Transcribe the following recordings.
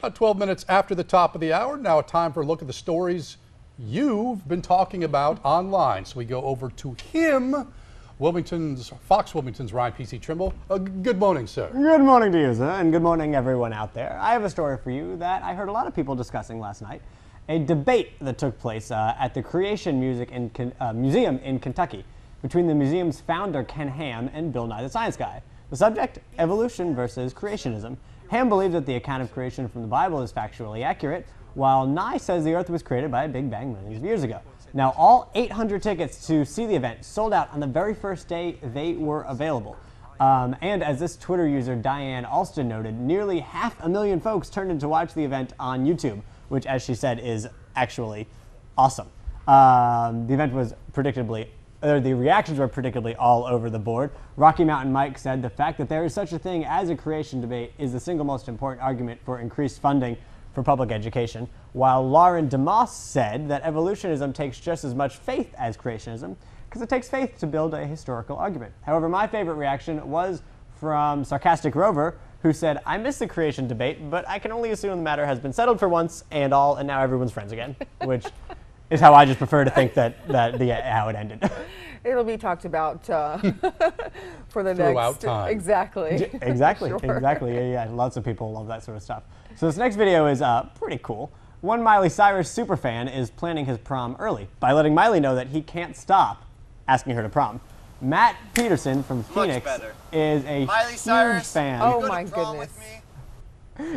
12 minutes after the top of the hour. Now time for a look at the stories you've been talking about online. So we go over to him, Fox Wilmington's Ryan P.C. Trimble. Good morning, sir. Good morning to you, sir, and good morning everyone out there. I have a story for you that I heard a lot of people discussing last night. A debate that took place at the Creation Museum in Kentucky between the museum's founder, Ken Ham, and Bill Nye the Science Guy. The subject, evolution versus creationism. Ham believes that the account of creation from the Bible is factually accurate, while Nye says the Earth was created by a Big Bang millions of years ago. Now, all 800 tickets to see the event sold out on the very first day they were available. And as this Twitter user, Diane Alston, noted, nearly 500,000 folks turned in to watch the event on YouTube, which, as she said, is actually awesome. The event was the reactions were predictably all over the board. Rocky Mountain Mike said the fact that there is such a thing as a creation debate is the single most important argument for increased funding for public education, while Lauren DeMoss said that evolutionism takes just as much faith as creationism, because it takes faith to build a historical argument. However, my favorite reaction was from Sarcastic Rover, who said, I miss the creation debate, but I can only assume the matter has been settled for once and all, and now everyone's friends again, which is how I just prefer to think how it ended. It'll be talked about for the throughout next time. Exactly. Exactly. Sure. Exactly. Yeah. Lots of people love that sort of stuff. So this next video is pretty cool. One Miley Cyrus superfan is planning his prom early by letting Miley know that he can't stop asking her to prom. Matt Peterson from Phoenix is a huge fan. Oh my goodness.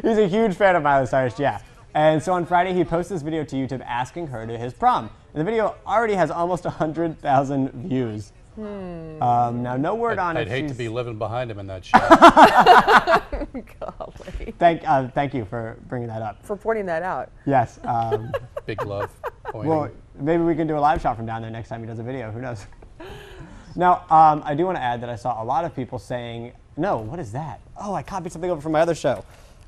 He's a huge fan of Miley Cyrus, yeah. And so on Friday, he posted this video to YouTube asking her to his prom. And the video already has almost 100,000 views. Now, no word on it. I'd hate to be living behind him in that shot. Golly. Thank you for bringing that up. For pointing that out. Yes. Big love. Pointing. Well, maybe we can do a live shot from down there next time he does a video. Who knows? Now, I do want to add that I saw a lot of people saying, no, what is that? Oh, I copied something over from my other show.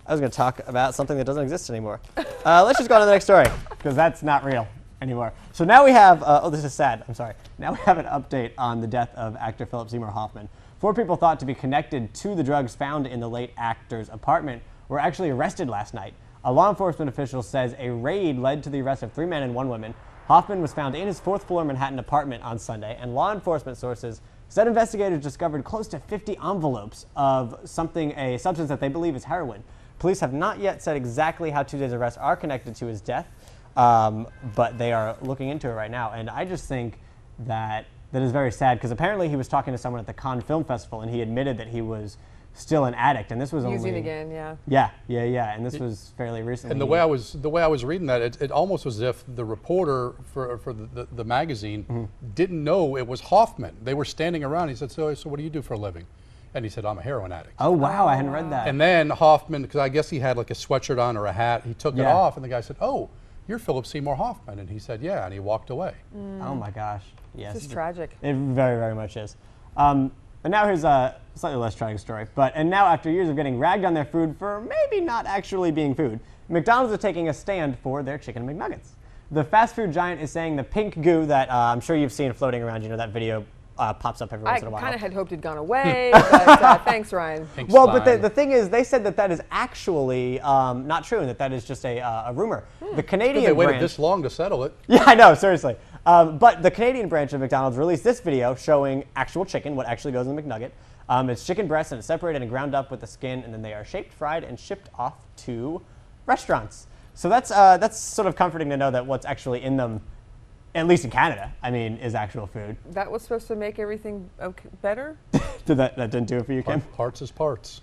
I was going to talk about something that doesn't exist anymore. Let's just go on to the next story, because that's not real anymore. So now we have, oh, this is sad, I'm sorry. Now we have an update on the death of actor Philip Seymour Hoffman. 4 people thought to be connected to the drugs found in the late actor's apartment were actually arrested last night. A law enforcement official says a raid led to the arrest of 3 men and 1 woman. Hoffman was found in his 4th-floor Manhattan apartment on Sunday, and law enforcement sources said investigators discovered close to 50 envelopes of a substance that they believe is heroin. Police have not yet said exactly how Tuesday's arrests are connected to his death, but they are looking into it right now. And I just think that is very sad, because apparently he was talking to someone at the Cannes Film Festival, and he admitted that he was still an addict, and this was Using again, yeah. Yeah, and this was fairly recently. And the way I was reading that, it almost was as if the reporter for the magazine didn't know it was Hoffman. They were standing around. He said, so what do you do for a living? And he said, I'm a heroin addict. Oh, wow, I hadn't read that. And then Hoffman, because I guess he had like a sweatshirt on or a hat, he took it off, and the guy said, oh, you're Philip Seymour Hoffman. And he said, yeah, and he walked away. Oh my gosh, yes. This is tragic. It very, very much is. And now here's a slightly less tragic story. And now after years of getting ragged on their food for maybe not actually being food, McDonald's is taking a stand for their chicken McNuggets. The fast food giant is saying the pink goo that I'm sure you've seen floating around, that video pops up every once in a while. I kind of had hoped it'd gone away, but thanks, Ryan. Well, but the thing is, they said that is actually not true, and that is just a rumor. The Canadian They waited branch, this long to settle it. Yeah, I know, seriously. But the Canadian branch of McDonald's released this video showing actual chicken, what actually goes in the McNugget. It's chicken breasts, and it's separated and ground up with the skin, and then they are shaped, fried, and shipped off to restaurants. So that's sort of comforting to know that what's actually in them, at least in Canada, is actual food. That was supposed to make everything better? That didn't do it for you, Kim? Parts is parts.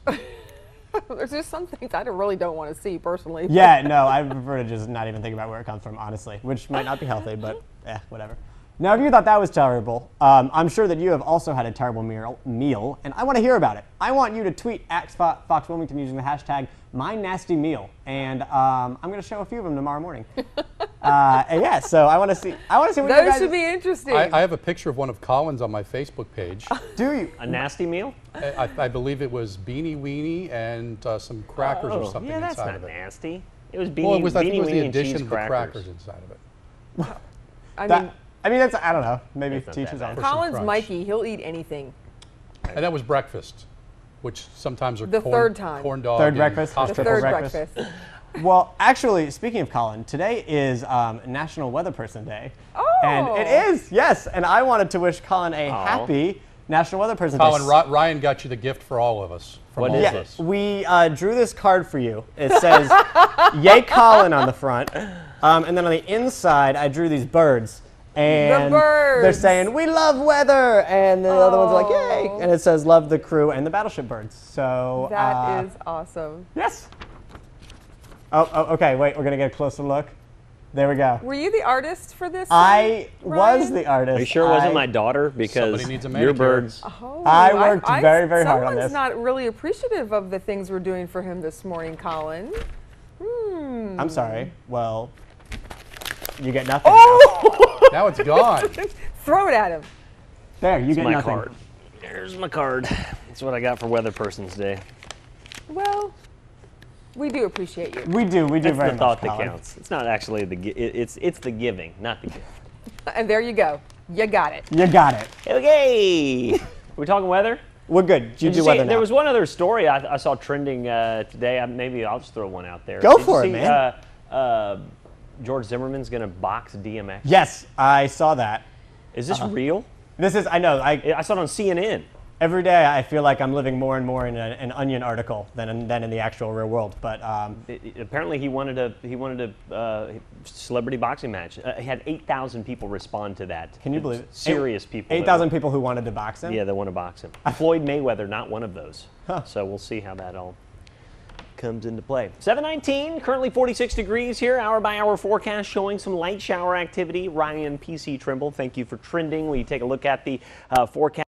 There's just some things I really don't want to see personally. Yeah, no, I prefer to just not even think about where it comes from, honestly, which might not be healthy, but whatever. Now, if you thought that was terrible, I'm sure that you have also had a terrible meal, and I want to hear about it. I want you to tweet at Fox Wilmington using the hashtag #MyNastyMeal, and I'm going to show a few of them tomorrow morning. Yeah, so I want to see what you guys. Those should be interesting. I have a picture of one of Colin's on my Facebook page. Do you? A nasty meal? I believe it was Beanie Weenie and some crackers or something yeah, that's inside not of it. nasty. It was I Beanie think it was the Weenie and addition cheese of the crackers. crackers inside of it. I mean, that's, I don't know, maybe It's not teach that his bad. own. Colin's crunch. Mikey. He'll eat anything. And that was breakfast, which sometimes are The third time. corn dog Third and breakfast. Costco The third breakfast. breakfast. Well, actually, speaking of Colin, today is National Weather Person Day. Oh. And it is, yes. And I wanted to wish Colin a happy National Weather Person Colin, Day. Ryan got you the gift for all of us. What is Yeah. it? We drew this card for you. It says, Yay Colin on the front. And then on the inside, I drew these birds. And birds. they're saying, we love weather. And the other ones are like, yay. And it says, love the crew and the battleship birds. So That is awesome. yes. Oh, okay, wait, we're going to get a closer look. There we go. Were you the artist for this? I was Ryan? the artist. Are you sure it wasn't my daughter? Somebody Because needs a your manicure. birds. Oh, I worked very, very hard on this. Someone's not really appreciative of the things we're doing for him this morning, Colin. I'm sorry. Well, you get nothing. Oh! Now it's gone. Throw it at him. There, you get My nothing. card. There's my card. That's what I got for Weather Person's Day. Well, we do appreciate you. We do That's very the much, thought that Colin. counts. It's not actually it's the giving, not the gift. And there you go. You got it. You got it. Okay. We're talking weather? We're good. You Did do you see, weather now. there was one other story I saw trending today. Maybe I'll just throw one out there. Go Did for you it, see, man. George Zimmerman's going to box DMX. Yes, I saw that. Is this real? This is, I know, I saw it on CNN. every day I feel like I'm living more and more in an Onion article than in the actual real world. But Apparently he wanted a celebrity boxing match. He had 8,000 people respond to that. can you believe it? Serious people. 8,000 people who wanted to box him? Yeah, they want to box him. Floyd Mayweather, not one of those. So we'll see how that all comes into play. 7:19, currently 46 degrees here. Hour by hour forecast showing some light shower activity. Ryan, PC, Trimble, thank you for trending. We take a look at the forecast.